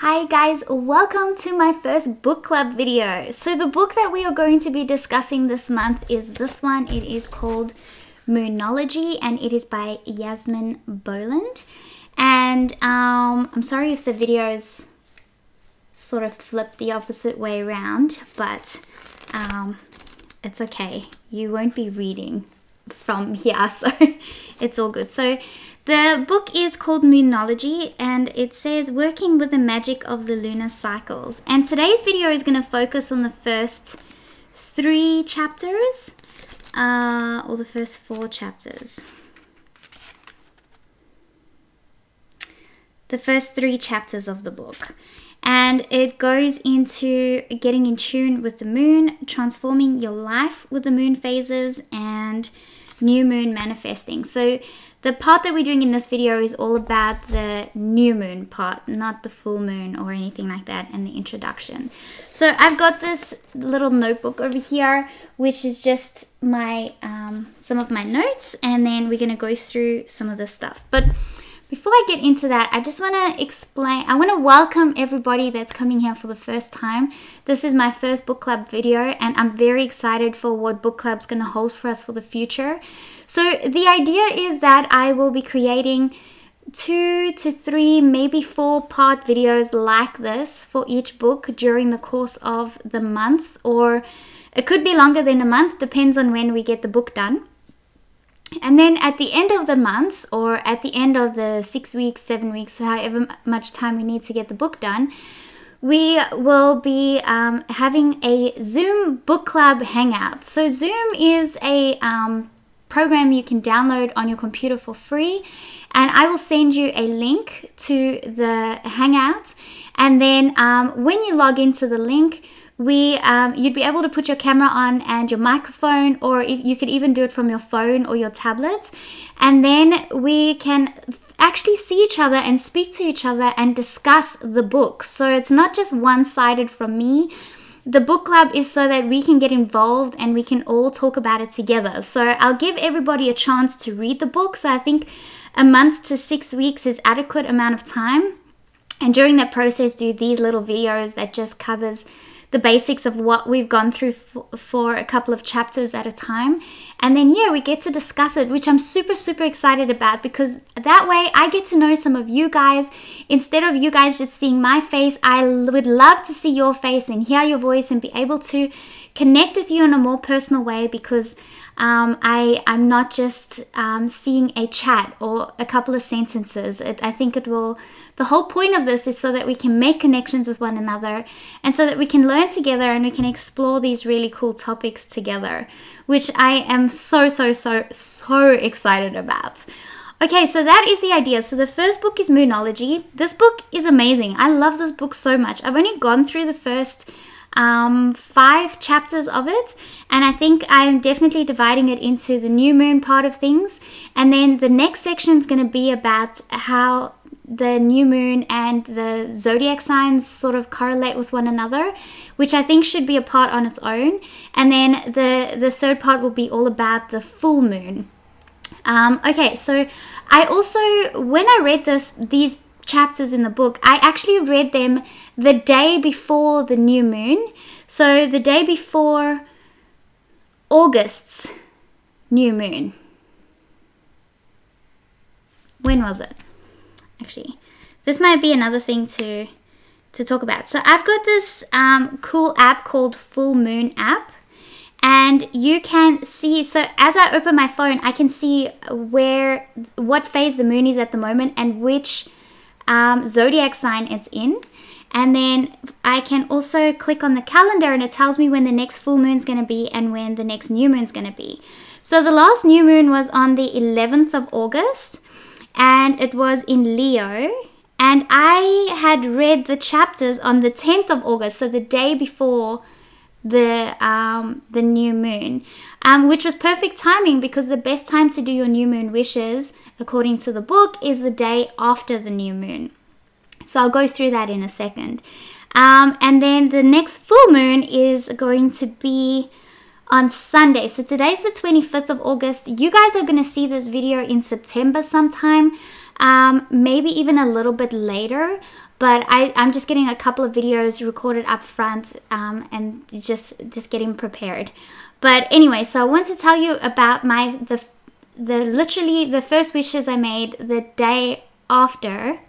Hi guys, welcome to my first book club video. So the book that we are going to be discussing this month is this one. It is called Moonology and it is by Yasmin Boland. And I'm sorry if the videos sort of flip the opposite way around, but it's okay. You won't be reading from here, so it's all good. So the book is called Moonology and it says working with the magic of the lunar cycles. And today's video is going to focus on the first 3 chapters or the first 4 chapters. The first 3 chapters of the book. And it goes into getting in tune with the moon, transforming your life with the moon phases, and new moon manifesting. So the part that we're doing in this video is all about the new moon part, not the full moon or anything like that, and the introduction. So I've got this little notebook over here, which is just my some of my notes, and then we're going to go through some of this stuff. But before I get into that, I just want to explain, I want to welcome everybody that's coming here for the first time. This is my first book club video, and I'm very excited for what book club's going to hold for us for the future. So the idea is that I will be creating 2 to 3, maybe 4-part videos like this for each book during the course of the month, or it could be longer than a month, depends on when we get the book done. And then at the end of the month, or at the end of the 6 weeks, 7 weeks, however much time we need to get the book done, we will be having a Zoom book club hangout. So Zoom is a program you can download on your computer for free, and I will send you a link to the hangout, and then when you log into the link, you'd be able to put your camera on and your microphone, or if you could even do it from your phone or your tablet, and then we can actually see each other and speak to each other and discuss the book. So it's not just one-sided from me. The book club is so that we can get involved and we can all talk about it together. So I'll give everybody a chance to read the book. So I think a month to 6 weeks is adequate amount of time. And during that process, do these little videos that just covers the basics of what we've gone through for a couple of chapters at a time. And then, yeah, we get to discuss it, which I'm super, super excited about, because that way I get to know some of you guys. Instead of you guys just seeing my face, I would love to see your face and hear your voice and be able to connect with you in a more personal way, because I'm not just seeing a chat or a couple of sentences. I think the whole point of this is so that we can make connections with one another, and so that we can learn together and we can explore these really cool topics together, which I am so excited about. Okay, so that is the idea. So the first book is Moonology. This book is amazing. I love this book so much. I've only gone through the first 5 chapters of it, and I think I'm definitely dividing it into the new moon part of things, and then the next section is going to be about how the new moon and the zodiac signs sort of correlate with one another, which I think should be a part on its own. And then the third part will be all about the full moon. Okay, so I also, when I read these chapters in the book, I actually read them the day before the new moon. So the day before August's new moon. When was it? Actually, this might be another thing to talk about. So I've got this cool app called Full Moon app, and you can see, so as I open my phone, I can see what phase the moon is at the moment and which zodiac sign it's in. And then I can also click on the calendar and it tells me when the next full moon is going to be and when the next new moon is going to be. So the last new moon was on the 11th of August, and it was in Leo, and I had read the chapters on the 10th of August, so the day before the new moon, which was perfect timing, because the best time to do your new moon wishes, according to the book, is the day after the new moon. So I'll go through that in a second. And then the next full moon is going to be on Sunday. So today's the 25th of August. You guys are going to see this video in September sometime. maybe even a little bit later. But I'm just getting a couple of videos recorded up front and just getting prepared. But anyway, so I want to tell you about literally the first wishes I made the day after,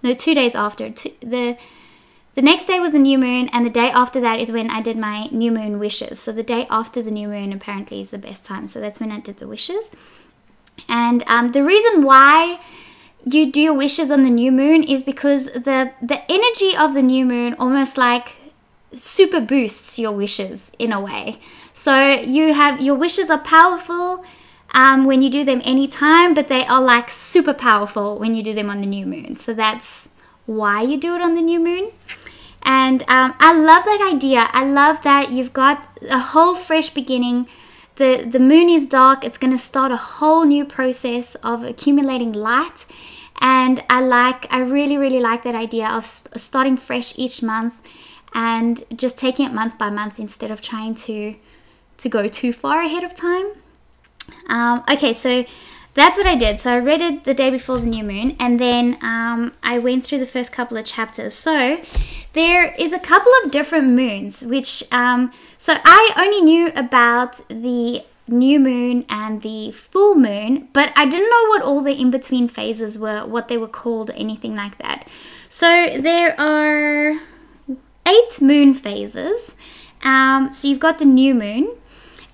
no, 2 days after. The next day was the new moon, and the day after that is when I did my new moon wishes. So the day after the new moon apparently is the best time. So that's when I did the wishes. And the reason why you do your wishes on the new moon is because the energy of the new moon almost like super boosts your wishes in a way. So you have, your wishes are powerful when you do them anytime, but they are like super powerful when you do them on the new moon. So that's why you do it on the new moon. And I love that idea. I love that you've got a whole fresh beginning. The moon is dark. It's going to start a whole new process of accumulating light. And I really, really like that idea of starting fresh each month and just taking it month by month instead of trying to go too far ahead of time. Okay, so that's what I did. So I read it the day before the new moon, and then I went through the first couple of chapters. So there is a couple of different moons, which, so I only knew about the new moon and the full moon, but I didn't know what all the in-between phases were, what they were called, or anything like that. So there are 8 moon phases. So you've got the new moon,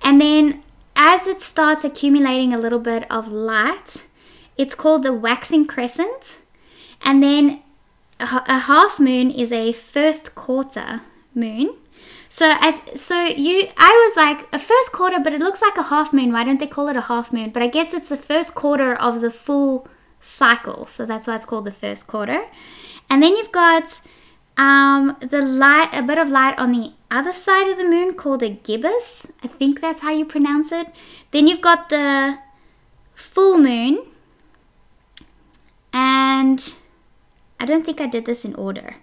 and then as it starts accumulating a little bit of light, it's called the waxing crescent. And then a half moon is a first quarter moon. So I was like, a first quarter, but it looks like a half moon. Why don't they call it a half moon? But I guess it's the first quarter of the full cycle. So that's why it's called the first quarter. And then you've got the light, a bit of light on the other side of the moon called a gibbous. I think that's how you pronounce it. Then you've got the full moon. And I don't think I did this in order.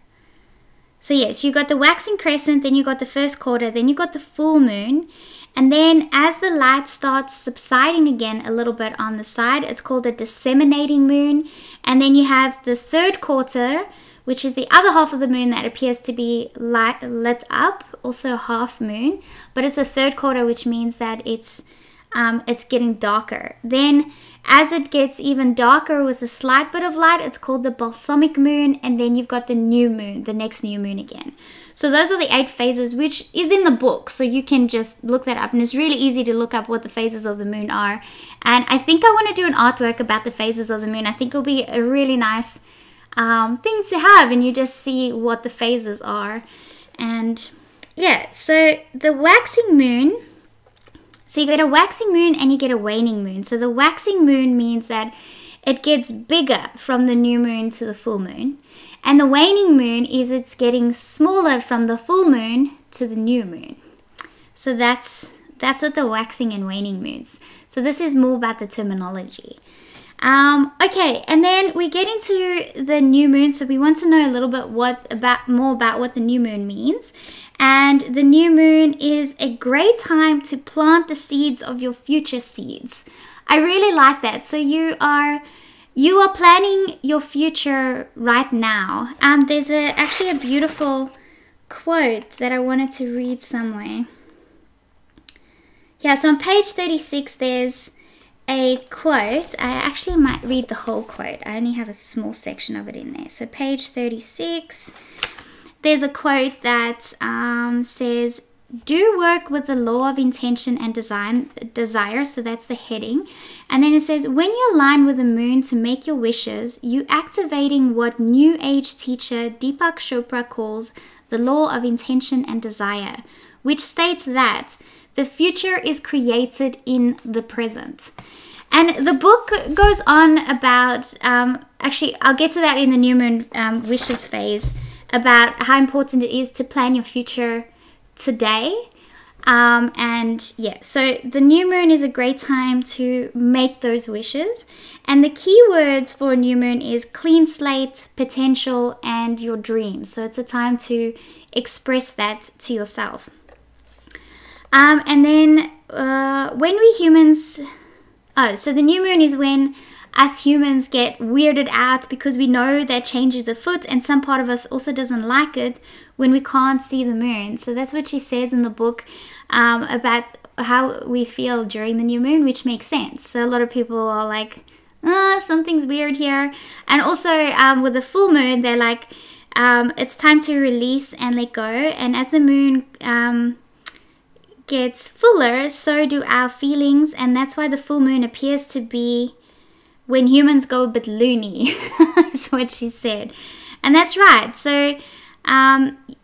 So yes, you got the waxing crescent, then you got the first quarter, then you got the full moon. And then as the light starts subsiding again a little bit on the side, it's called a disseminating moon. And then you have the third quarter, which is the other half of the moon that appears to be lit up, also half moon. But it's a third quarter, which means that it's getting darker. Then as it gets even darker with a slight bit of light, it's called the balsamic moon. And then you've got the new moon, the next new moon again. So those are the 8 phases, which is in the book. So you can just look that up. And it's really easy to look up what the phases of the moon are. And I think I want to do an artwork about the phases of the moon. I think it'll be a really nice thing to have. And you just see what the phases are. And yeah, so the waxing moon... So you get a waxing moon and you get a waning moon. So the waxing moon means that it gets bigger from the new moon to the full moon. And the waning moon is it's getting smaller from the full moon to the new moon. So that's what the waxing and waning moons. So this is more about the terminology. Okay, and then we get into the new moon. So we want to know a little bit more about what the new moon means. And the new moon is a great time to plant the seeds of your future seeds. I really like that. So you are planning your future right now. There's actually a beautiful quote that I wanted to read somewhere. Yeah, so on page 36 there's a quote. I actually might read the whole quote. I only have a small section of it in there. So page 36... There's a quote that says, do work with the law of intention and desire. So that's the heading. And then it says, when you align with the moon to make your wishes, you activating what New Age teacher Deepak Chopra calls the law of intention and desire, which states that the future is created in the present. And the book goes on about, actually, I'll get to that in the new moon wishes phase, about how important it is to plan your future today. And yeah, so the new moon is a great time to make those wishes. And the key words for a new moon is clean slate, potential, and your dreams. So it's a time to express that to yourself. And then when we humans... Oh, so the new moon is when us humans get weirded out because we know that change is afoot, and some part of us also doesn't like it when we can't see the moon. So that's what she says in the book about how we feel during the new moon, which makes sense. So a lot of people are like, something's weird here. And also with the full moon, they're like, it's time to release and let go. And as the moon gets fuller, so do our feelings. And that's why the full moon appears to be when humans go a bit loony, is what she said. And that's right. So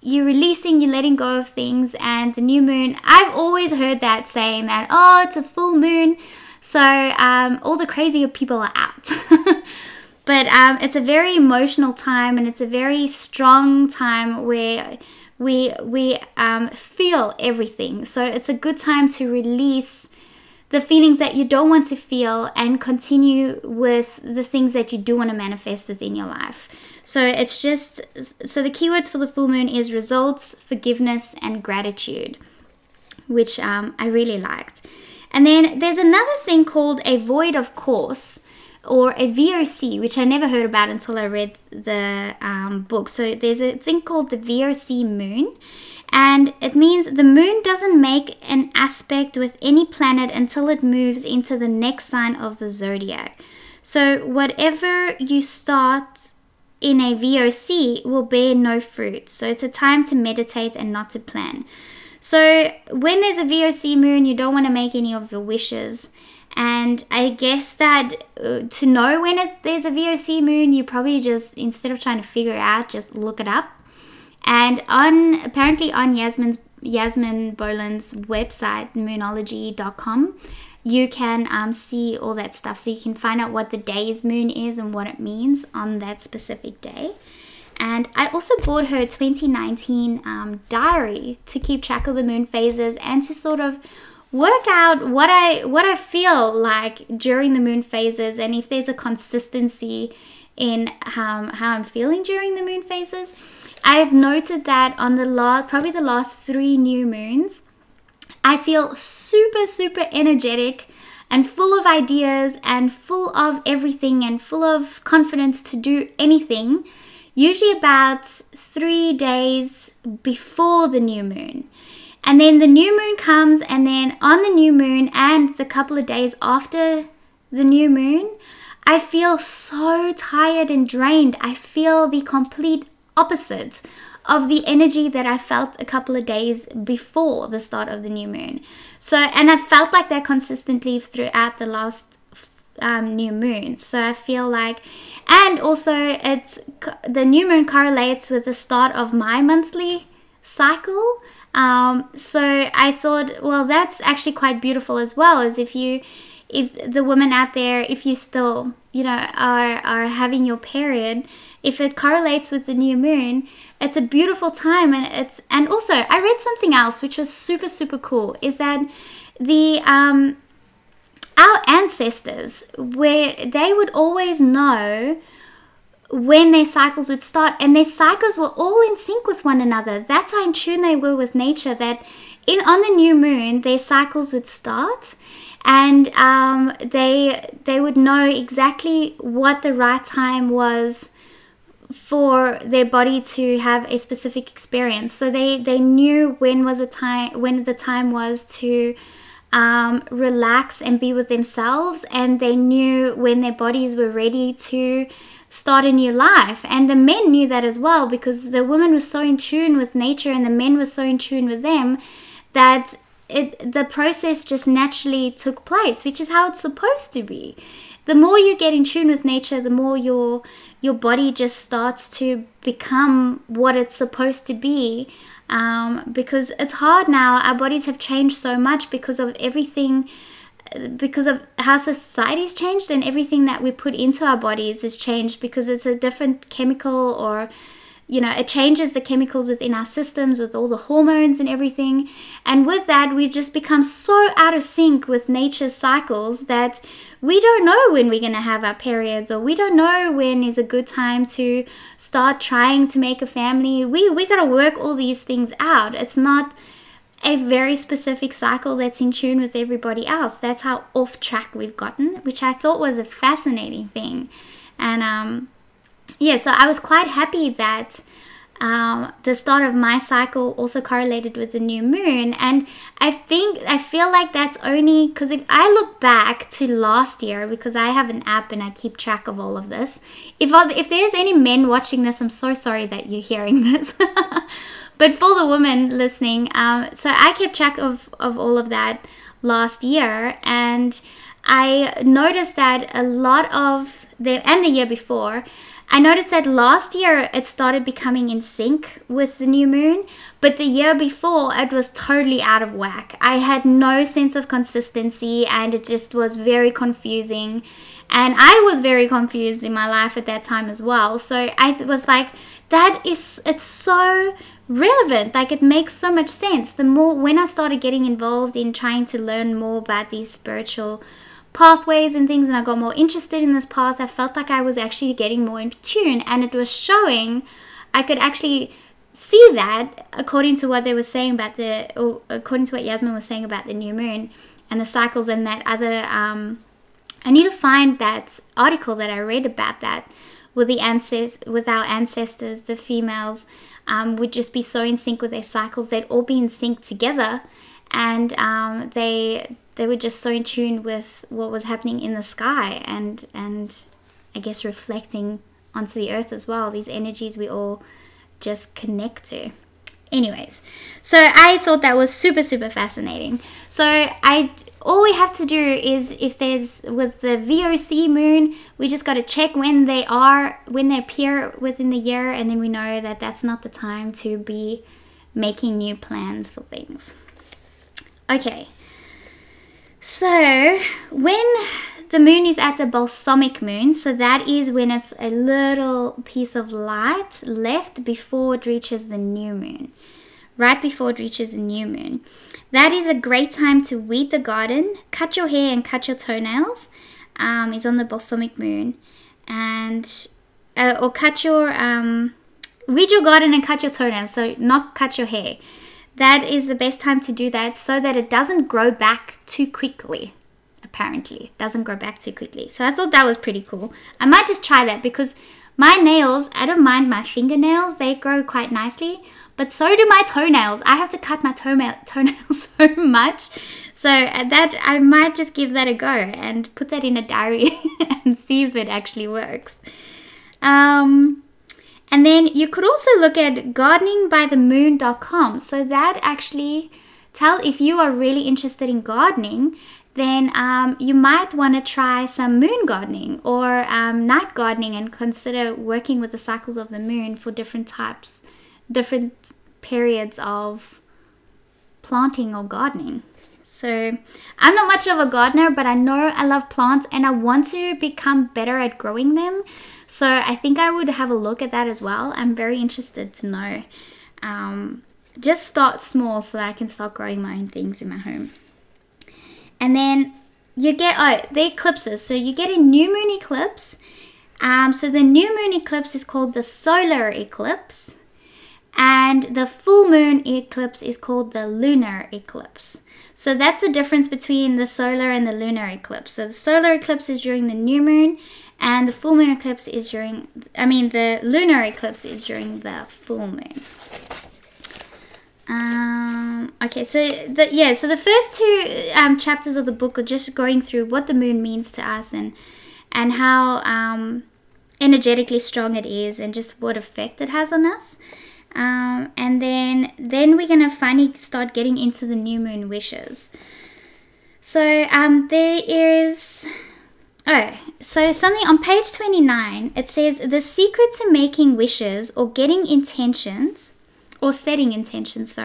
you're releasing, you're letting go of things. And the new moon, I've always heard that saying that, oh, it's a full moon, so all the crazy people are out. But it's a very emotional time, and it's a very strong time where we feel everything. So it's a good time to release the feelings that you don't want to feel and continue with the things that you do want to manifest within your life. So it's just, so the keywords for the full moon is results, forgiveness, and gratitude, which I really liked. And then there's another thing called a void of course, or a VOC, which I never heard about until I read the book. So there's a thing called the VOC moon, and it means the moon doesn't make an aspect with any planet until it moves into the next sign of the zodiac. So whatever you start in a VOC will bear no fruit. So it's a time to meditate and not to plan. So when there's a VOC moon, you don't want to make any of your wishes. And I guess that to know when there's a VOC moon, you probably just, instead of trying to figure it out, just look it up. And apparently on Yasmin Boland's website, Moonology.com, you can see all that stuff. So you can find out what the day's moon is and what it means on that specific day. And I also bought her 2019 diary to keep track of the moon phases and to sort of work out what I feel like during the moon phases, and if there's a consistency in how I'm feeling during the moon phases. I've noted that on probably the last 3 new moons, I feel super, super energetic and full of ideas and full of everything and full of confidence to do anything, usually about 3 days before the new moon. And then the new moon comes, and then on the new moon and the couple of days after the new moon, I feel so tired and drained. I feel the complete opposite of the energy that I felt a couple of days before the start of the new moon. So, and I felt like that consistently throughout the last new moon. So I feel like, and also the new moon correlates with the start of my monthly cycle. So I thought, well, that's actually quite beautiful as well, as if the women out there, if you still, are having your period, if it correlates with the new moon, it's a beautiful time. And also I read something else which was super, super cool, is that our ancestors, where they would always know when their cycles would start, and their cycles were all in sync with one another. That's how in tune they were with nature, that on the new moon their cycles would start, and they would know exactly what the right time was for their body to have a specific experience. So they knew when the time was to relax and be with themselves, and they knew when their bodies were ready to start a new life. And the men knew that as well, because the woman was so in tune with nature and the men were so in tune with them that the process just naturally took place, which is how it's supposed to be. The more you get in tune with nature, the more your body just starts to become what it's supposed to be. Because it's hard now. Our bodies have changed so much because of everything, because of how society's changed, and everything that we put into our bodies has changed because it's a different chemical, or it changes the chemicals within our systems with all the hormones and everything. And with that, we've just become so out of sync with nature's cycles that we don't know when we're going to have our periods, or we don't know when is a good time to start trying to make a family. We got to work all these things out. It's not, a very specific cycle that's in tune with everybody else. That's how off track we've gotten, which I thought was a fascinating thing. And yeah, so I was quite happy that the start of my cycle also correlated with the new moon. And I feel like that's only because if I look back to last year, because I have an app and I keep track of all of this. If there's any men watching this, I'm so sorry that you're hearing this. But for the women listening, so I kept track of all of that last year, and I noticed that a lot of and the year before, I noticed that last year it started becoming in sync with the new moon, but the year before it was totally out of whack. I had no sense of consistency, and it just was very confusing. And I was very confused in my life at that time as well. So I was like, it's so relevant. Like, it makes so much sense. The more, when I started getting involved in trying to learn more about these spiritual pathways and things, and I got more interested in this path, I felt like I was actually getting more in tune, and it was showing. I could actually see that according to what they were saying about according to what Yasmin was saying about the new moon and the cycles, and that other I need to find that article that I read about that with our ancestors, the females would just be so in sync with their cycles. They'd all be in sync together, and they were just so in tune with what was happening in the sky, and I guess reflecting onto the earth as well. These energies we all just connect to. Anyways, so I thought that was super, super fascinating. So all we have to do is, if there's, with the VOC moon, we just got to check when they appear within the year, and then we know that that's not the time to be making new plans for things. Okay. So when the moon is at the balsamic moon, so that is when it's a little piece of light left before it reaches the new moon. Right before it reaches the new moon. That is a great time to weed the garden, cut your hair and cut your toenails. Is on the balsamic moon. And or cut your weed your garden and cut your toenails, so not cut your hair. That is the best time to do that, so that it doesn't grow back too quickly. Apparently, it doesn't grow back too quickly. So I thought that was pretty cool. I might just try that, because my nails, I don't mind my fingernails. They grow quite nicely. But so do my toenails. I have to cut my toenails so much. So that I might just give that a go and put that in a diary and see if it actually works. And then you could also look at gardeningbythemoon.com. So that actually if you are really interested in gardening, then you might want to try some moon gardening or night gardening, and consider working with the cycles of the moon for different periods of planting or gardening. So I'm not much of a gardener, but I know I love plants and I want to become better at growing them. So I think I would have a look at that as well. I'm very interested to know. Just start small so that I can start growing my own things in my home. And then you get the eclipses. So you get a new moon eclipse. So the new moon eclipse is called the solar eclipse. And the full moon eclipse is called the lunar eclipse. So that's the difference between the solar and the lunar eclipse. So the solar eclipse is during the new moon, and the full moon eclipse is the lunar eclipse is during the full moon. Okay, so the first two chapters of the book are just going through what the moon means to us, and how energetically strong it is, and just what effect it has on us. And then we're gonna finally start getting into the new moon wishes. So there is something on page 29. It says the secret to making wishes or getting intentions, or setting intentions,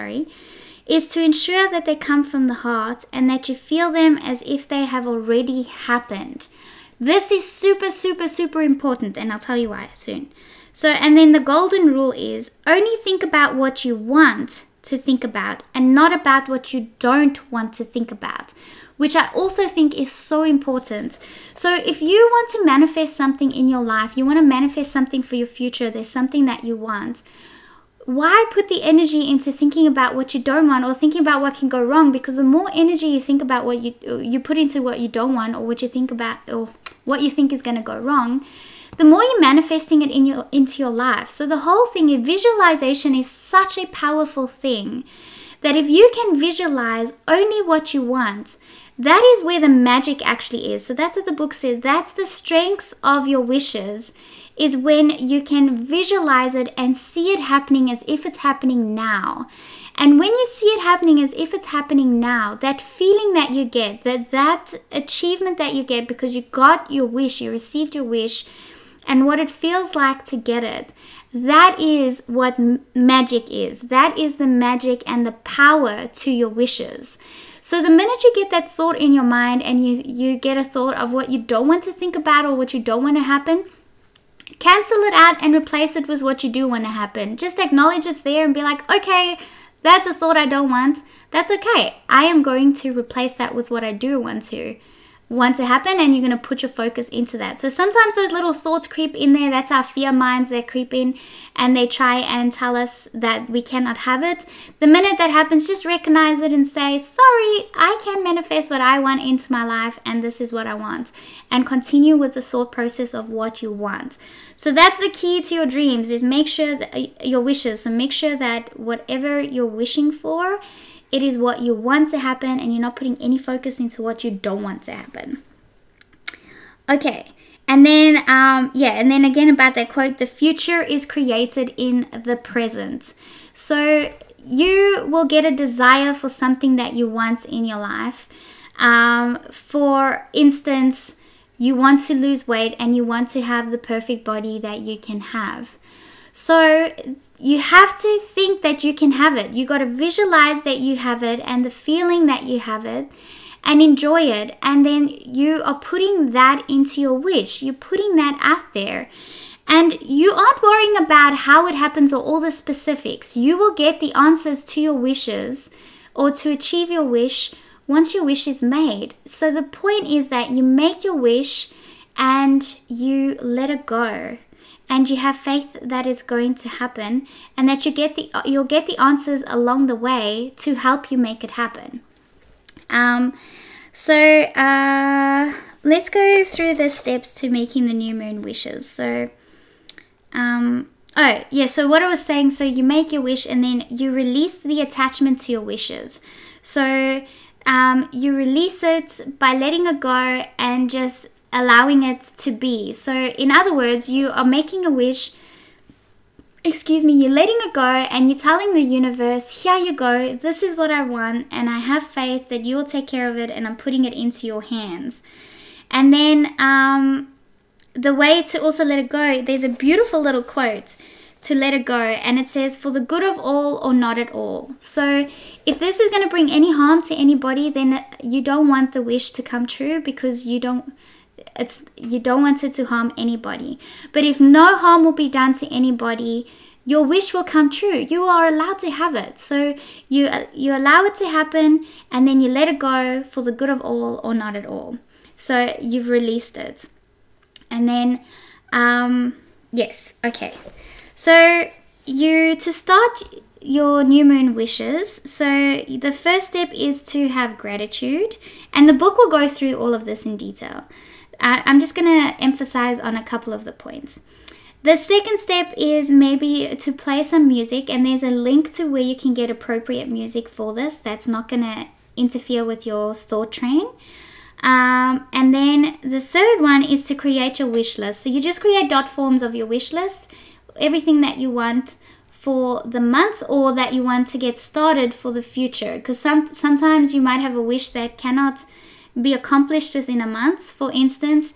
is to ensure that they come from the heart and that you feel them as if they have already happened. This is super, super, super important, and I'll tell you why soon. So, and then the golden rule is only think about what you want to think about, and not about what you don't want to think about, which I also think is so important. So if you want to manifest something in your life, you want to manifest something for your future, there's something that you want, why put the energy into thinking about what you don't want or thinking about what can go wrong? Because the more energy you think about what you put into what you don't want, or what you think about, or what you think is going to go wrong, the more you're manifesting it into your life. So the whole thing, visualization is such a powerful thing, that if you can visualize only what you want, that is where the magic actually is. So that's what the book says. That's the strength of your wishes, is when you can visualize it and see it happening as if it's happening now. And when you see it happening as if it's happening now, that feeling that you get, that achievement that you get because you got your wish, you received your wish, and what it feels like to get it, that is what magic is. That is the magic and the power to your wishes. So the minute you get that thought in your mind, and you get a thought of what you don't want to think about or what you don't want to happen, cancel it out and replace it with what you do want to happen. Just acknowledge it's there and be like, okay, that's a thought I don't want. That's okay. I am going to replace that with what I do want to happen, and you're going to put your focus into that. So sometimes those little thoughts creep in there. That's our fear minds that creep in, and they try and tell us that we cannot have it. The minute that happens, just recognize it and say, sorry, I can manifest what I want into my life, and this is what I want, and continue with the thought process of what you want. So that's the key to your dreams, is make sure that your wishes. So make sure that whatever you're wishing for, it is what you want to happen, and you're not putting any focus into what you don't want to happen. Okay, and then, and then again about that quote, the future is created in the present. So you will get a desire for something that you want in your life. For instance, you want to lose weight and you want to have the perfect body that you can have. So you have to think that you can have it. You got to visualize that you have it and the feeling that you have it, and enjoy it. And then you are putting that into your wish. You're putting that out there. And you aren't worrying about how it happens or all the specifics. You will get the answers to your wishes, or to achieve your wish, once your wish is made. So the point is that you make your wish and you let it go. And you have faith that it's going to happen, and that you'll get the answers along the way to help you make it happen. Let's go through the steps to making the new moon wishes. So what I was saying, so you make your wish and then you release the attachment to your wishes. So you release it by letting it go and just allowing it to be. So in other words, you are making a wish, you're letting it go, and you're telling the universe, here you go, this is what I want, and I have faith that you will take care of it, and I'm putting it into your hands. And then the way to also let it go, there's a beautiful little quote to let it go, and it says, for the good of all or not at all. So if this is going to bring any harm to anybody, then you don't want the wish to come true, because you don't want it to harm anybody. But if no harm will be done to anybody, your wish will come true. You are allowed to have it. So you allow it to happen, and then you let it go, for the good of all or not at all. So you've released it. And then so to start your new moon wishes, so the first step is to have gratitude, and the book will go through all of this in detail. I'm just going to emphasize on a couple of the points. The second step is maybe to play some music, and there's a link to where you can get appropriate music for this that's not going to interfere with your thought train. And then the third one is to create your wish list. So you just create dot forms of your wish list, everything that you want for the month, or that you want to get started for the future, because sometimes you might have a wish that cannot be accomplished within a month. For instance,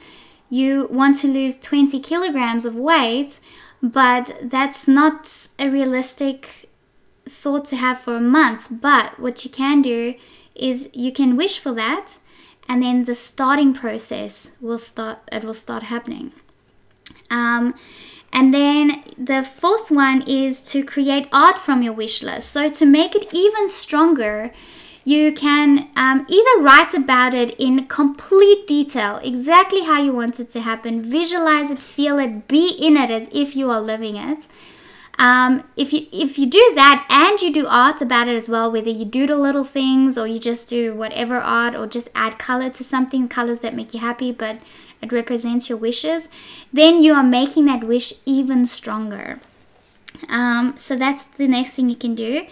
you want to lose 20 kilograms of weight, but that's not a realistic thought to have for a month. But what you can do is you can wish for that, and then the starting process will start happening. And then the fourth one is to create art from your wish list. So to make it even stronger, you can either write about it in complete detail, exactly how you want it to happen, visualize it, feel it, be in it as if you are living it. If you do that and you do art about it as well, whether you doodle little things or you just do whatever art or just add color to something, colors that make you happy but it represents your wishes, then you are making that wish even stronger. So that's the next thing you can do.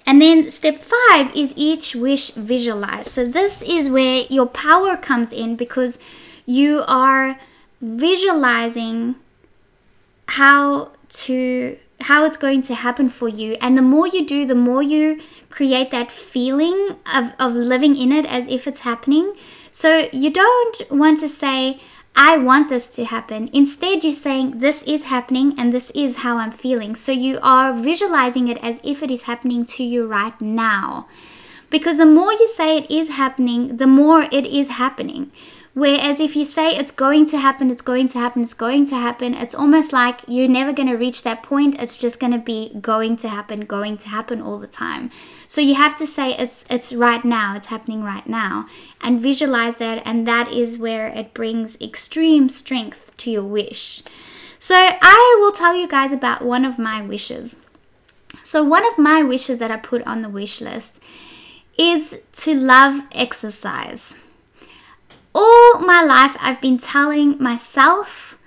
And then step 5 is each wish visualize. So this is where your power comes in, because you are visualizing how it's going to happen for you. And the more you do, the more you create that feeling of living in it as if it's happening. So you don't want to say, I want this to happen. Instead, you're saying, this is happening and this is how I'm feeling. So you are visualizing it as if it is happening to you right now. Because the more you say it is happening, the more it is happening. Whereas if you say it's going to happen, it's going to happen, it's going to happen, it's almost like you're never going to reach that point. It's just going to be going to happen all the time. So you have to say it's right now, it's happening right now, and visualize that, and that is where it brings extreme strength to your wish. So I will tell you guys about one of my wishes. So one of my wishes that I put on the wish list is to love exercise. All my life, I've been telling myself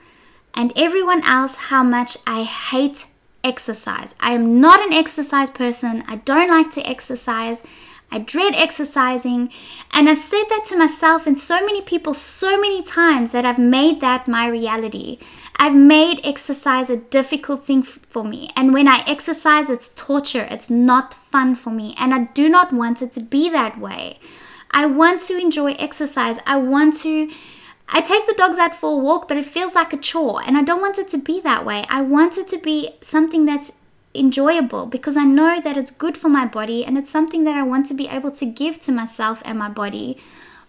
and everyone else how much I hate exercise. I am not an exercise person. I don't like to exercise. I dread exercising. And I've said that to myself and so many people so many times that I've made that my reality. I've made exercise a difficult thing for me. And when I exercise, it's torture. It's not fun for me. And I do not want it to be that way. I want to enjoy exercise. I take the dogs out for a walk, but it feels like a chore, and I don't want it to be that way. I want it to be something that's enjoyable, because I know that it's good for my body, and it's something that I want to be able to give to myself and my body,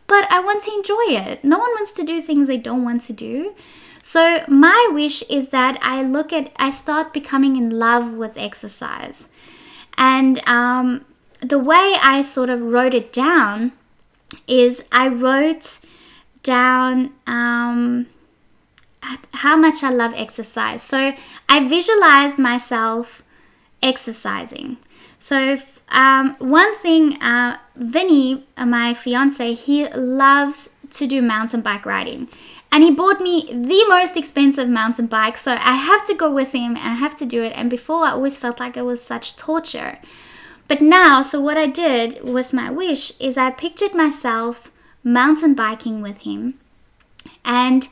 but I want to enjoy it. No one wants to do things they don't want to do. So my wish is that I start becoming in love with exercise. And the way I sort of wrote it down is I wrote down how much I love exercise. So I visualized myself exercising. So one thing, Vinny, my fiance, he loves to do mountain bike riding. And he bought me the most expensive mountain bike. So I have to go with him and I have to do it. And before, I always felt like it was such torture. But now, so what I did with my wish is I pictured myself mountain biking with him. And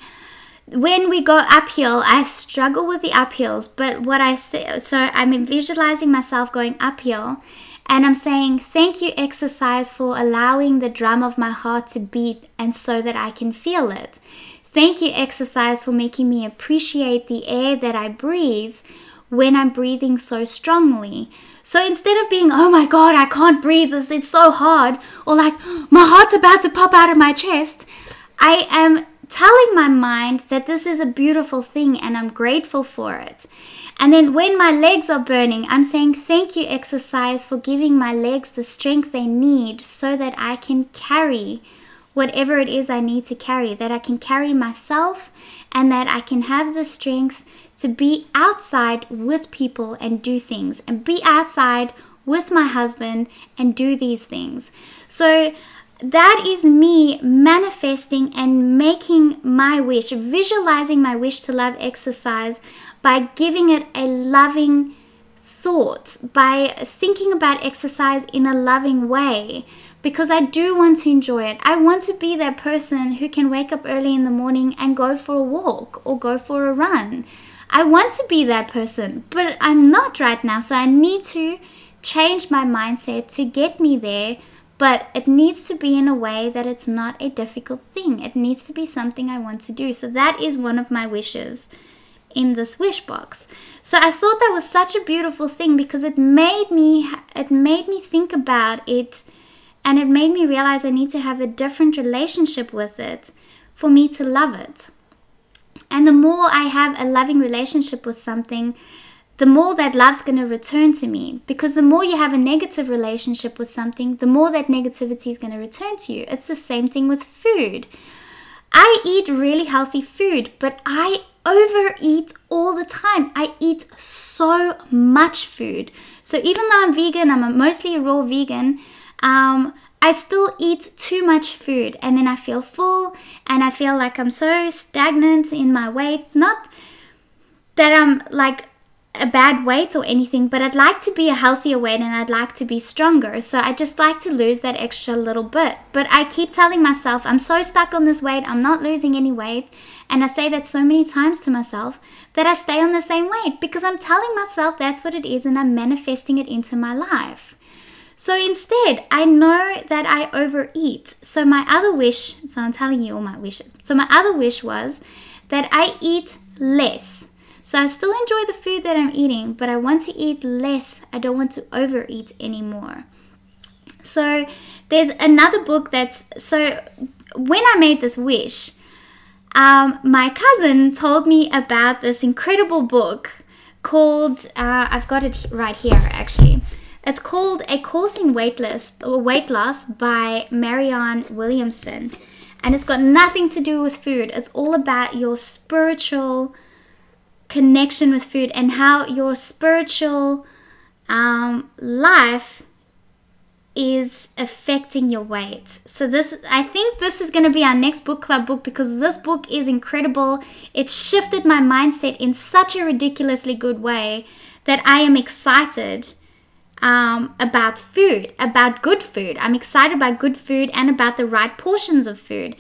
when we go uphill, I struggle with the uphills. But what I say, so I'm visualizing myself going uphill. And I'm saying, thank you, exercise, for allowing the drum of my heart to beat and so that I can feel it. Thank you, exercise, for making me appreciate the air that I breathe when I'm breathing so strongly. So instead of being, oh my God, I can't breathe, it's so hard, or like, my heart's about to pop out of my chest, I am telling my mind that this is a beautiful thing and I'm grateful for it. And then when my legs are burning, I'm saying, thank you, exercise, for giving my legs the strength they need so that I can carry whatever it is I need to carry, that I can carry myself, and that I can have the strength to be outside with people and do things, and be outside with my husband and do these things. So that is me manifesting and making my wish, visualizing my wish to love exercise by giving it a loving thought, by thinking about exercise in a loving way, because I do want to enjoy it. I want to be that person who can wake up early in the morning and go for a walk or go for a run. I want to be that person, but I'm not right now. So I need to change my mindset to get me there, but it needs to be in a way that it's not a difficult thing. It needs to be something I want to do. So that is one of my wishes in this wish box. So I thought that was such a beautiful thing, because it made me think about it, and it made me realize I need to have a different relationship with it for me to love it. And the more I have a loving relationship with something, the more that love's going to return to me. Because the more you have a negative relationship with something, the more that negativity is going to return to you. It's the same thing with food. I eat really healthy food, but I overeat all the time. I eat so much food. So even though I'm vegan, I'm mostly a raw vegan, I still eat too much food, and then I feel full and I feel like I'm so stagnant in my weight. Not that I'm like a bad weight or anything, but I'd like to be a healthier weight and I'd like to be stronger. So I just like to lose that extra little bit. But I keep telling myself, I'm so stuck on this weight, I'm not losing any weight. And I say that so many times to myself that I stay on the same weight because I'm telling myself that's what it is and I'm manifesting it into my life. So instead, I know that I overeat. So my other wish, so I'm telling you all my wishes. So my other wish was that I eat less. So I still enjoy the food that I'm eating, but I want to eat less. I don't want to overeat anymore. So there's another book so when I made this wish, my cousin told me about this incredible book called, I've got it right here actually. It's called A Course in Weight Loss by Marianne Williamson. And it's got nothing to do with food. It's all about your spiritual connection with food and how your spiritual life is affecting your weight. So I think this is going to be our next book club book because this book is incredible. It shifted my mindset in such a ridiculously good way that I am excited about food, about good food. I'm excited about good food and about the right portions of food.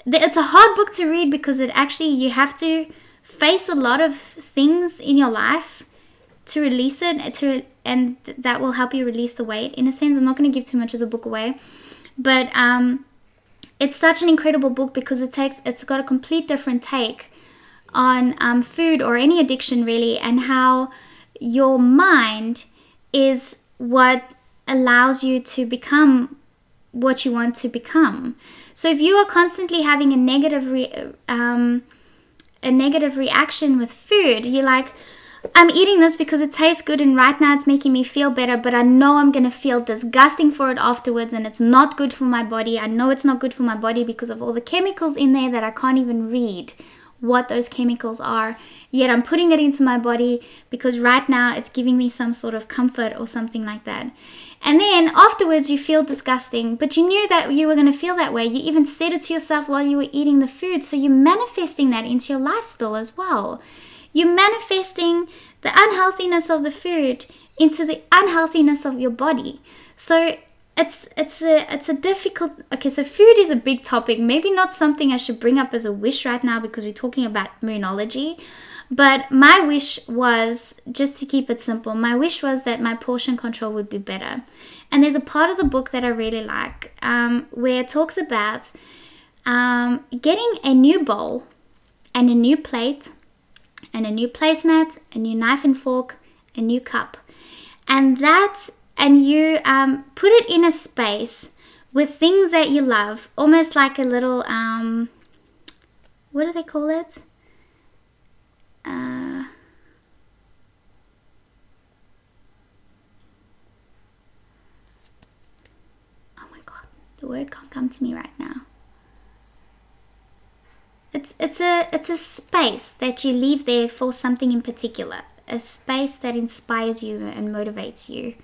It's a hard book to read because you have to face a lot of things in your life to release it, and that will help you release the weight. In a sense, I'm not going to give too much of the book away, but it's such an incredible book because it's got a complete different take on food or any addiction really, and how your mind is what allows you to become what you want to become. So if you are constantly having a negative reaction with food, you're like, I'm eating this because it tastes good and right now it's making me feel better, but I know I'm going to feel disgusting for it afterwards and it's not good for my body. I know it's not good for my body because of all the chemicals in there that I can't even read what those chemicals are, yet I'm putting it into my body because right now it's giving me some sort of comfort or something like that. And then afterwards you feel disgusting, but you knew that you were going to feel that way. You even said it to yourself while you were eating the food, so you're manifesting that into your life still as well. You're manifesting the unhealthiness of the food into the unhealthiness of your body. So it's a difficult. Okay, so food is a big topic. Maybe not something I should bring up as a wish right now because we're talking about Moonology. But my wish was, just to keep it simple, my wish was that my portion control would be better. And there's a part of the book that I really like where it talks about getting a new bowl and a new plate and a new placemat, a new knife and fork, a new cup. And you put it in a space with things that you love, almost like a little, what do they call it? Oh my God, the word can't come to me right now. It's a space that you leave there for something in particular, a space that inspires you and motivates you.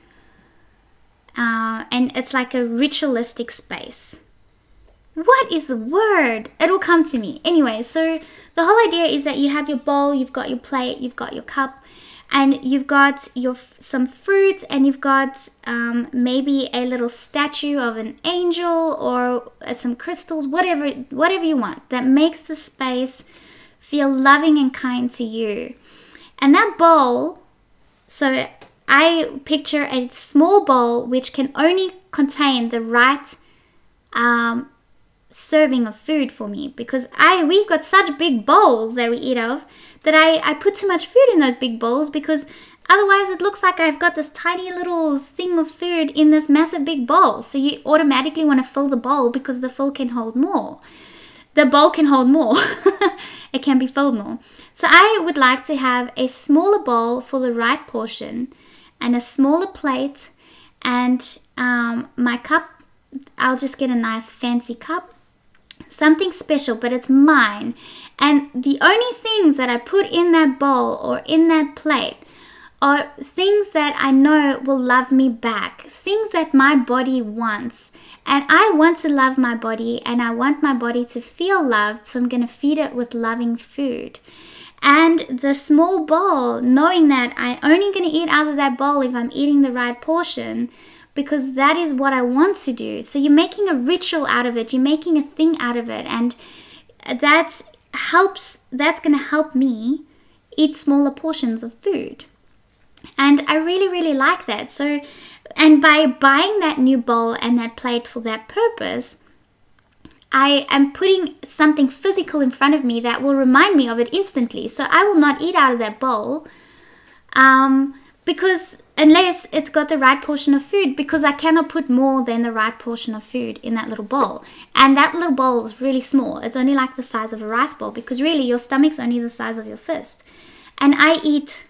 And it's like a ritualistic space. What is the word? It'll come to me. Anyway, so the whole idea is that you have your bowl, you've got your plate, you've got your cup, and you've got some fruit, and you've got maybe a little statue of an angel or some crystals, whatever you want, that makes the space feel loving and kind to you. And that bowl, so I picture a small bowl which can only contain the right serving of food for me, because we've got such big bowls that we eat of that I put too much food in those big bowls, because otherwise it looks like I've got this tiny little thing of food in this massive big bowl. So you automatically want to fill the bowl because the bowl can hold more. It can be filled more. So I would like to have a smaller bowl for the right portion and a smaller plate, and my cup, I'll just get a nice fancy cup something special, but it's mine. And the only things that I put in that bowl or in that plate are things that I know will love me back, things that my body wants. And I want to love my body, and I want my body to feel loved, so I'm going to feed it with loving food. And the small bowl, knowing that I'm only going to eat out of that bowl if I'm eating the right portion, because that is what I want to do. So you're making a ritual out of it, you're making a thing out of it, and that's going to help me eat smaller portions of food. And I really, really like that. So, and by buying that new bowl and that plate for that purpose, I am putting something physical in front of me that will remind me of it instantly. So I will not eat out of that bowl because unless it's got the right portion of food, because I cannot put more than the right portion of food in that little bowl. And that little bowl is really small. It's only like the size of a rice bowl, because really your stomach's only the size of your fist. And I eat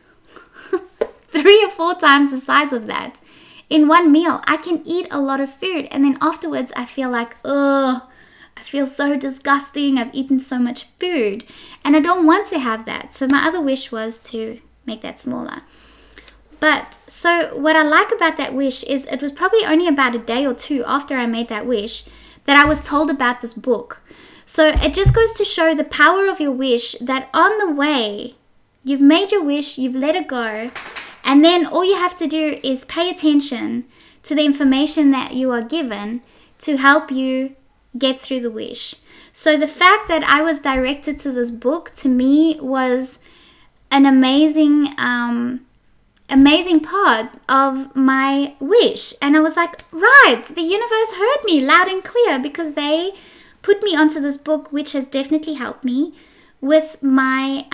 3 or 4 times the size of that in one meal. I can eat a lot of food, and then afterwards I feel like, I feel so disgusting. I've eaten so much food, and I don't want to have that. So my other wish was to make that smaller. But so what I like about that wish is it was probably only about a day or 2 after I made that wish that I was told about this book. So it just goes to show the power of your wish, that on the way you've made your wish, you've let it go, and then all you have to do is pay attention to the information that you are given to help you get through the wish. So the fact that I was directed to this book, to me, was an amazing part of my wish. And I was like, right, the universe heard me loud and clear, because they put me onto this book, which has definitely helped me with my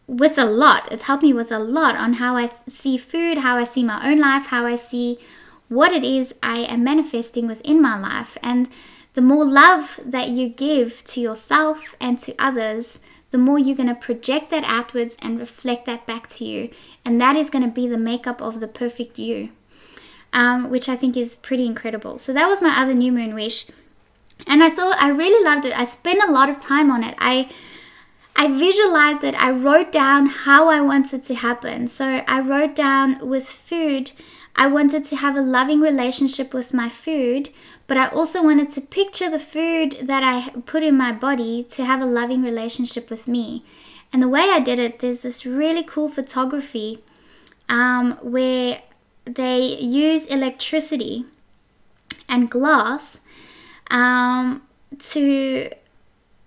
with a lot. It's helped me with a lot on how I see food, how I see my own life, how I see what it is I am manifesting within my life. And the more love that you give to yourself and to others, the more you're going to project that outwards and reflect that back to you. And that is going to be the makeup of the perfect you, which I think is pretty incredible. So that was my other new moon wish. And I thought I really loved it. I spent a lot of time on it. I visualized it. I wrote down how I wanted to happen. So I wrote down with food, I wanted to have a loving relationship with my food, but I also wanted to picture the food that I put in my body to have a loving relationship with me. And the way I did it, there's this really cool photography where they use electricity and glass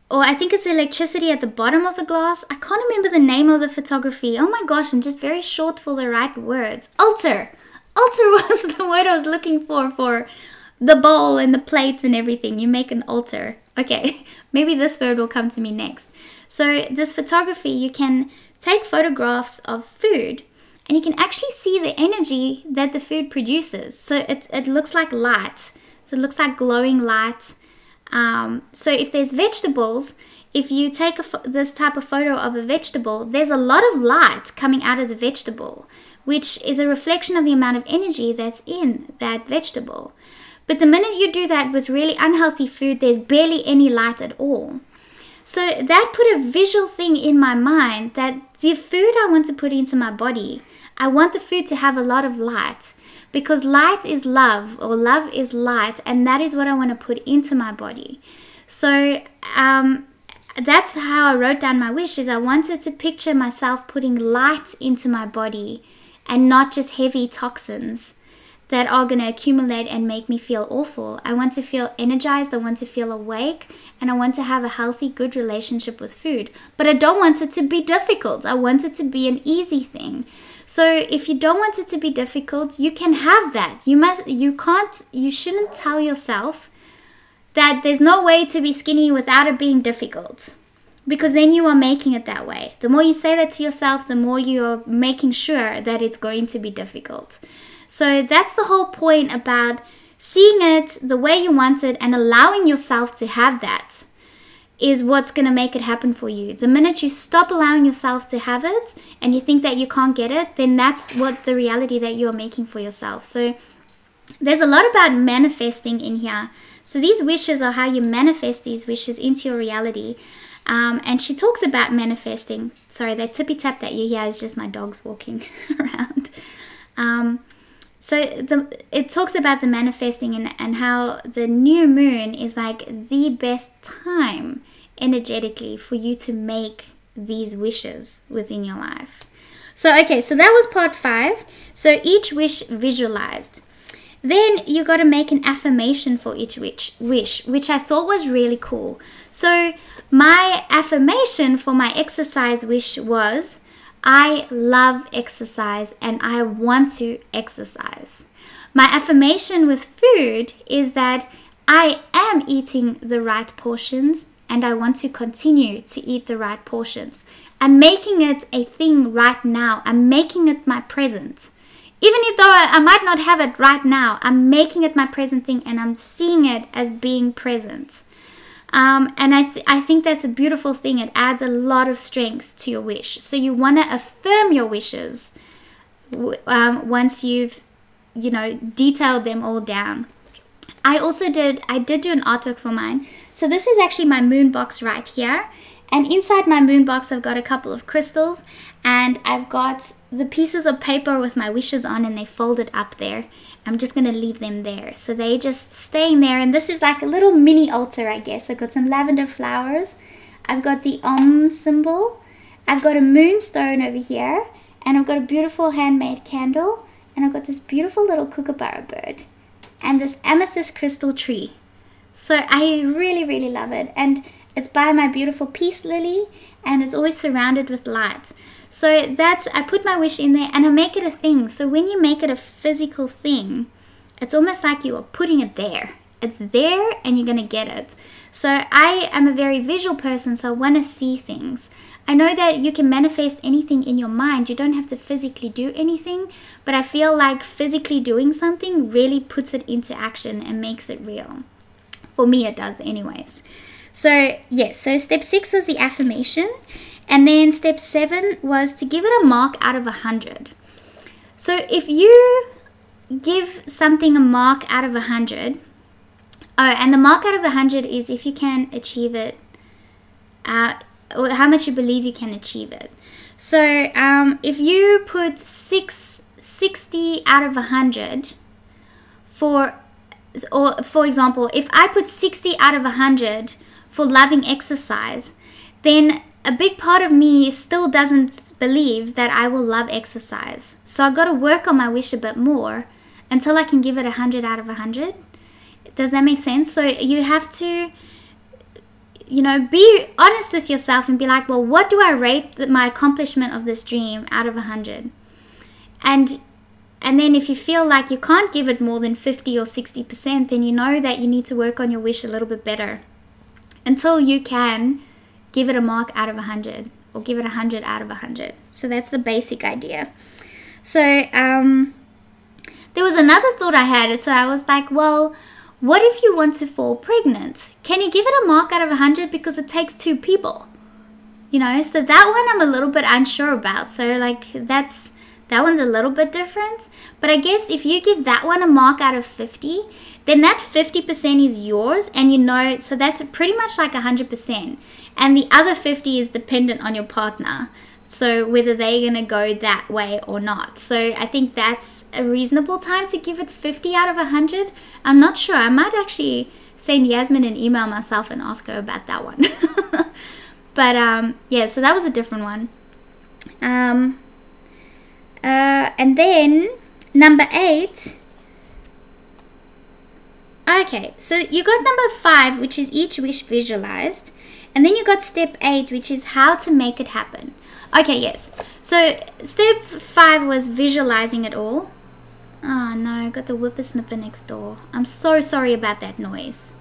or I think it's electricity at the bottom of the glass. I can't remember the name of the photography. Oh my gosh, I'm just very short for the right words. Altar. Altar was the word I was looking for the bowl and the plates and everything. You make an altar. Okay, maybe this word will come to me next. So this photography, you can take photographs of food, and you can actually see the energy that the food produces. So it looks like light. So it looks like glowing light. So if there's vegetables, if you take this type of photo of a vegetable, there's a lot of light coming out of the vegetable, which is a reflection of the amount of energy that's in that vegetable. But the minute you do that with really unhealthy food, there's barely any light at all. So that put a visual thing in my mind that the food I want to put into my body, I want the food to have a lot of light. Because light is love, or love is light, and that is what I want to put into my body. So that's how I wrote down my wish, is I wanted to picture myself putting light into my body and not just heavy toxins that are going to accumulate and make me feel awful. I want to feel energized, I want to feel awake, and I want to have a healthy, good relationship with food. But I don't want it to be difficult. I want it to be an easy thing. So if you don't want it to be difficult, you can have that. You shouldn't tell yourself that there's no way to be skinny without it being difficult, because then you are making it that way. The more you say that to yourself, the more you're making sure that it's going to be difficult. So that's the whole point about seeing it the way you want it and allowing yourself to have that is what's going to make it happen for you. The minute you stop allowing yourself to have it and you think that you can't get it, then that's what the reality that you are making for yourself. So there's a lot about manifesting in here. So these wishes are how you manifest these wishes into your reality. And she talks about manifesting. Sorry, that tippy tap that you hear is just my dogs walking around. So it talks about the manifesting and how the new moon is like the best time energetically for you to make these wishes within your life. So, okay, so that was part 5. So each wish visualized. Then you got to make an affirmation for each wish, which I thought was really cool. So my affirmation for my exercise wish was, I love exercise and I want to exercise. My affirmation with food is that I am eating the right portions and I want to continue to eat the right portions. I'm making it a thing right now. I'm making it my present. Even if though I might not have it right now, I'm making it my present thing and I'm seeing it as being present. And I think that's a beautiful thing. It adds a lot of strength to your wish. So you want to affirm your wishes once you've, detailed them all down. I did do an artwork for mine. So this is actually my moon box right here. And inside my moon box, I've got a couple of crystals and I've got the pieces of paper with my wishes on and they folded up there. I'm just going to leave them there. So they just staying there. And this is like a little mini altar, I guess. I've got some lavender flowers. I've got the Om symbol. I've got a moonstone over here. And I've got a beautiful handmade candle. And I've got this beautiful little kookaburra bird. And this amethyst crystal tree. So I really, really love it. And it's by my beautiful peace lily, and it's always surrounded with light. So I put my wish in there and I make it a thing. So when you make it a physical thing, it's almost like you are putting it there. It's there and you're going to get it. So I am a very visual person, so I want to see things. I know that you can manifest anything in your mind. You don't have to physically do anything, but I feel like physically doing something really puts it into action and makes it real. For me, it does anyways. So, yes, so step 6 was the affirmation. And then step 7 was to give it a mark out of 100. So if you give something a mark out of 100, and the mark out of 100 is if you can achieve it, or how much you believe you can achieve it. So if you put 60 out of 100 for example, if I put 60 out of 100 for loving exercise, then a big part of me still doesn't believe that I will love exercise. So I've got to work on my wish a bit more until I can give it 100 out of 100. Does that make sense? So you have to, be honest with yourself and be like, well, what do I rate my accomplishment of this dream out of 100? And then if you feel like you can't give it more than 50 or 60%, then you know that you need to work on your wish a little bit better until you can give it a mark out of 100 or give it 100 out of 100. So that's the basic idea. So there was another thought I had. So I was like, well, what if you want to fall pregnant? Can you give it a mark out of 100 because it takes 2 people? So that one I'm a little bit unsure about. So like that one's a little bit different. But I guess if you give that one a mark out of 50, then that 50% is yours, and so that's pretty much like 100%. And the other 50 is dependent on your partner. So whether they're going to go that way or not. So I think that's a reasonable time to give it 50 out of 100. I'm not sure. I might actually send Yasmin an email myself and ask her about that one. But yeah, so that was a different one. And then number 8. Okay, so you got number 5, which is each wish visualized. And then you got step 8, which is how to make it happen. Okay, yes. So step 5 was visualizing it all. Oh no, I got the whippersnipper next door. I'm so sorry about that noise.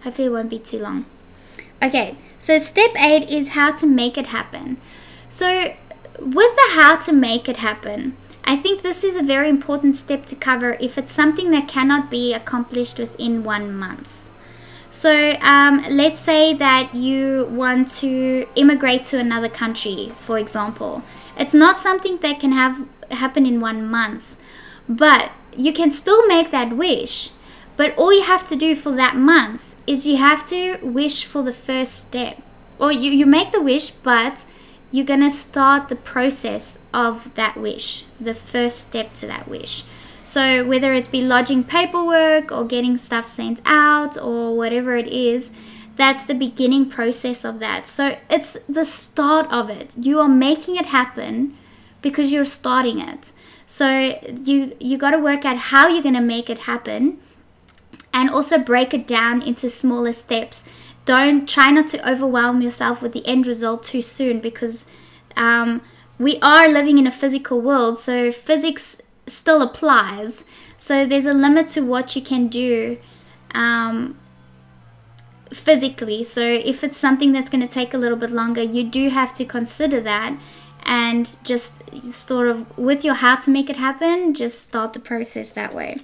Hopefully it won't be too long. Okay, so step 8 is how to make it happen. So with the how to make it happen, I think this is a very important step to cover if it's something that cannot be accomplished within 1 month. So let's say that you want to immigrate to another country, for example. It's not something that can happen in 1 month. But you can still make that wish. But all you have to do for that month is you have to wish for the first step. Or you make the wish, but you're going to start the process of that wish, the first step to that wish. So whether it's be lodging paperwork or getting stuff sent out or whatever it is, that's the beginning process of that. So it's the start of it. You are making it happen because you're starting it. So you got to work out how you're going to make it happen, and also break it down into smaller steps. Don't try not to overwhelm yourself with the end result too soon, because we are living in a physical world, so physics still applies. So there's a limit to what you can do physically. So if it's something that's going to take a little bit longer, you do have to consider that, and just sort of with your how to make it happen, just start the process that way.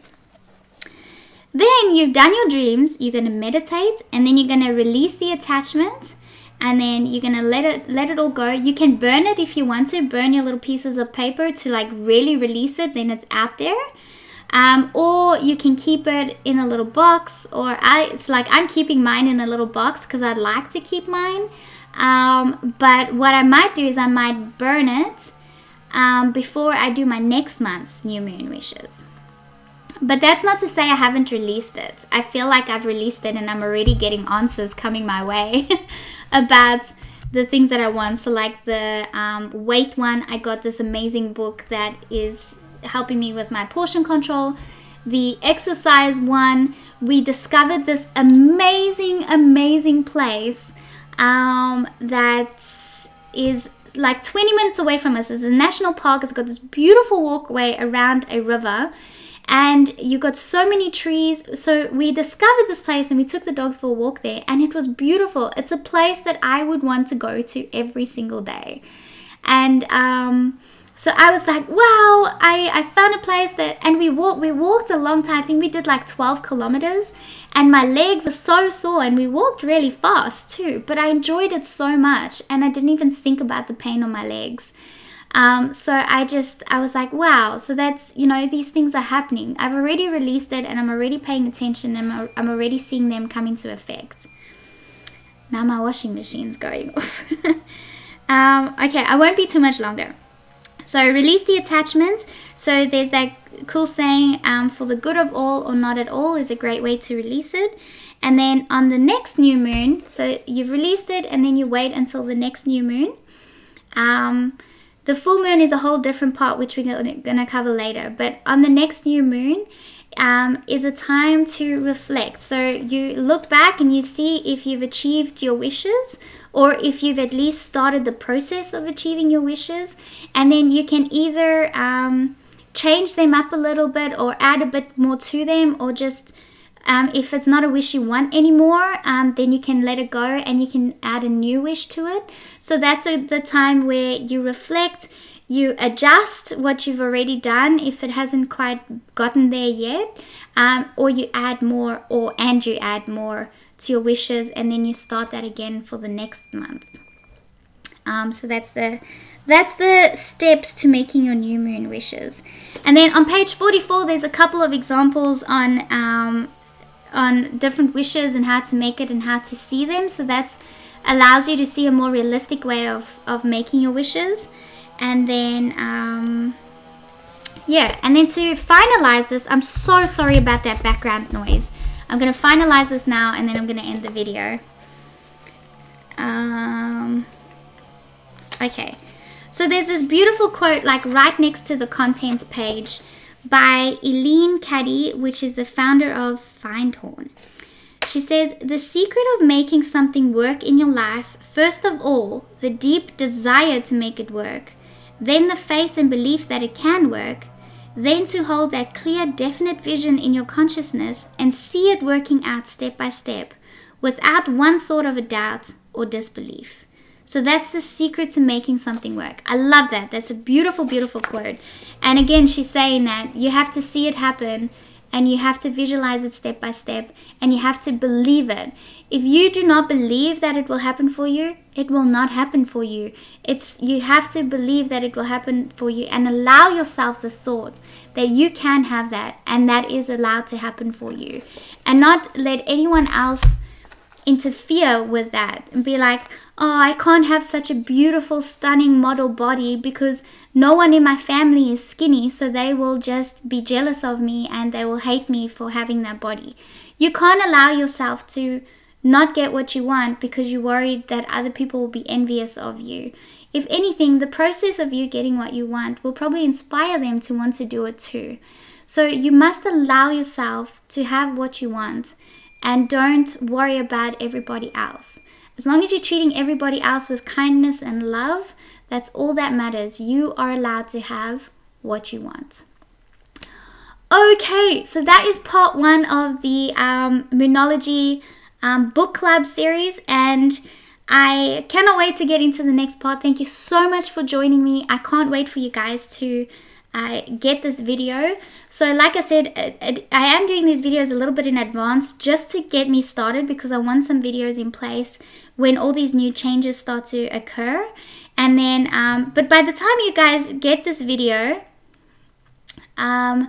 Then you've done your dreams, you're going to meditate, and then you're going to release the attachment, and then you're going to let it all go. You can burn it if you want to, burn your little pieces of paper to like really release it, then it's out there. Or you can keep it in a little box, or it's like I'm keeping mine in a little box because I'd like to keep mine. But what I might do is I might burn it before I do my next month's new moon wishes. But that's not to say I haven't released it. I feel like I've released it and I'm already getting answers coming my way about the things that I want. So like the weight one, I got this amazing book that is helping me with my portion control. The exercise one, we discovered this amazing place that is like 20 minutes away from us. It's a national park. It's got this beautiful walkway around a river, and you got so many trees. So we discovered this place and we took the dogs for a walk there, and it was beautiful. It's a place that I would want to go to every single day. And so I was like, wow, I found a place that, and we walked a long time. I think we did like 12 kilometers, and my legs are so sore, and we walked really fast too, but I enjoyed it so much, and I didn't even think about the pain on my legs. So I was like, wow, so that's, these things are happening. I've already released it, and I'm already paying attention, and I'm already seeing them come into effect. Now my washing machine's going off. Okay, I won't be too much longer. So release the attachment. So there's that cool saying, for the good of all or not at all is a great way to release it. And then on the next new moon, so you've released it and then you wait until the next new moon. The full moon is a whole different part, which we're going to cover later. But on the next new moon is a time to reflect. So you look back and you see if you've achieved your wishes, or if you've at least started the process of achieving your wishes. And then you can either change them up a little bit or add a bit more to them, or just if it's not a wish you want anymore, then you can let it go and you can add a new wish to it. So that's the time where you reflect, you adjust what you've already done if it hasn't quite gotten there yet, or you add more, and you add more to your wishes, and then you start that again for the next month. So that's the steps to making your new moon wishes. And then on page 44, there's a couple of examples on different wishes and how to make it and how to see them. So that's allows you to see a more realistic way of making your wishes. And then yeah, and then to finalize this, I'm so sorry about that background noise. I'm going to finalize this now, and then I'm going to end the video. Okay, so there's this beautiful quote like right next to the contents page by Eileen Caddy, which is the founder of Findhorn. She says, the secret of making something work in your life, first of all, the deep desire to make it work, then the faith and belief that it can work, then to hold that clear, definite vision in your consciousness and see it working out step by step without one thought of a doubt or disbelief. So that's the secret to making something work. I love that. That's a beautiful, beautiful quote. And again, she's saying that you have to see it happen and you have to visualize it step by step, and you have to believe it. If you do not believe that it will happen for you, it will not happen for you. You have to believe that it will happen for you, and allow yourself the thought that you can have that, and that is allowed to happen for you, and not let anyone else interfere with that and be like, oh, I can't have such a beautiful, stunning model body because no one in my family is skinny, so they will just be jealous of me and they will hate me for having that body. You can't allow yourself to not get what you want because you're worried that other people will be envious of you. If anything, the process of you getting what you want will probably inspire them to want to do it too. So you must allow yourself to have what you want, and don't worry about everybody else. As long as you're treating everybody else with kindness and love, that's all that matters. You are allowed to have what you want. Okay, so that is part 1 of the Moonology book club series, and I cannot wait to get into the next part. Thank you so much for joining me. I can't wait for you guys to get this video. So like I said, I am doing these videos a little bit in advance just to get me started, because I want some videos in place when all these new changes start to occur. And then but by the time you guys get this video, I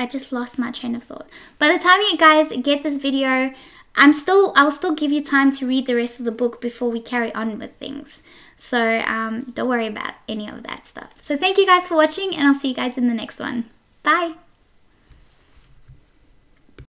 just lost my train of thought. By the time you guys get this video, I'll still give you time to read the rest of the book before we carry on with things. So don't worry about any of that stuff. So thank you guys for watching, and I'll see you guys in the next one. Bye.